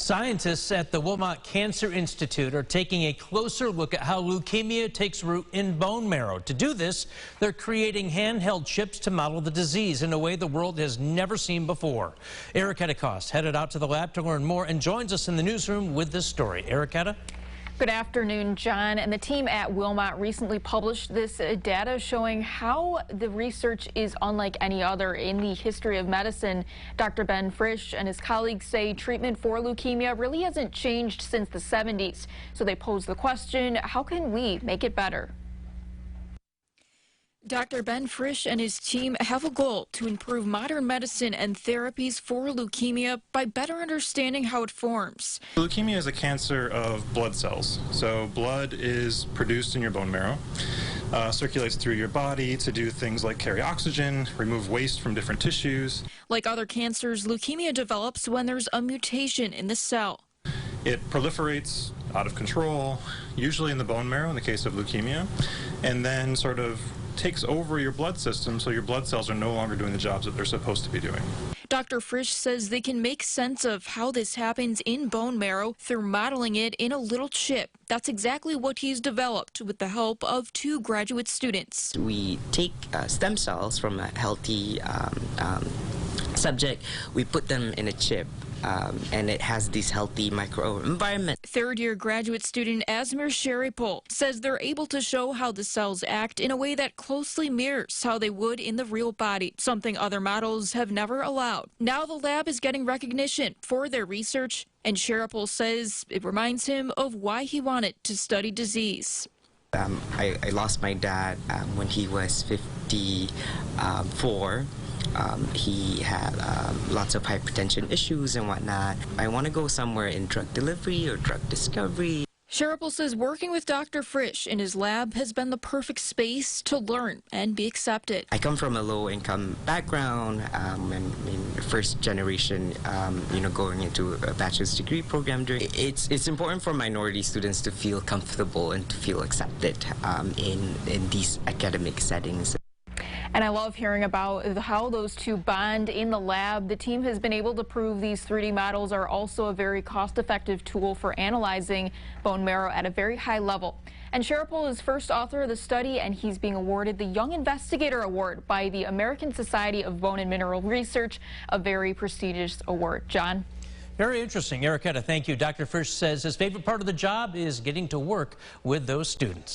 Scientists at the Wilmot Cancer Institute are taking a closer look at how leukemia takes root in bone marrow. To do this, they're creating handheld chips to model the disease in a way the world has never seen before. Erica headed out to the lab to learn more and joins us in the newsroom with this story. Erica? Good afternoon, John. And the team at Wilmot recently published this data showing how the research is unlike any other in the history of medicine. Dr. Ben Frisch and his colleagues say treatment for leukemia really hasn't changed since the 70s. So they pose the question, how can we make it better? Dr. Ben Frisch and his team have a goal to improve modern medicine and therapies for leukemia by better understanding how it forms. Leukemia is a cancer of blood cells. So blood is produced in your bone marrow, circulates through your body to do things like carry oxygen, remove waste from different tissues. Like other cancers, leukemia develops when there's a mutation in the cell. It proliferates out of control, usually in the bone marrow in the case of leukemia, and then sort of takes over your blood system, so your blood cells are no longer doing the jobs that they're supposed to be doing. Dr. Frisch says they can make sense of how this happens in bone marrow through modeling it in a little chip. That's exactly what he's developed with the help of 2 graduate students. We take stem cells from a healthy subject, we put them in a chip, and it has this healthy microenvironment. Third-year graduate student Asmir Sharipol says they're able to show how the cells act in a way that closely mirrors how they would in the real body, something other models have never allowed. Now the lab is getting recognition for their research, and Sharipol says it reminds him of why he wanted to study disease. I lost my dad when he was 54. He had lots of hypertension issues and whatnot. I want to go somewhere in drug delivery or drug discovery. Sharipol says working with Dr. Frisch in his lab has been the perfect space to learn and be accepted. I come from a low-income background, and first generation, going into a bachelor's degree program. It's important for minority students to feel comfortable and to feel accepted in these academic settings. And I love hearing about how those 2 bond in the lab. The team has been able to prove these 3D models are also a very cost-effective tool for analyzing bone marrow at a very high level. And Sharipol is first author of the study, and he's being awarded the Young Investigator Award by the American Society of Bone and Mineral Research, a very prestigious award. John? Very interesting. Erica, thank you. Dr. Frisch says his favorite part of the job is getting to work with those students.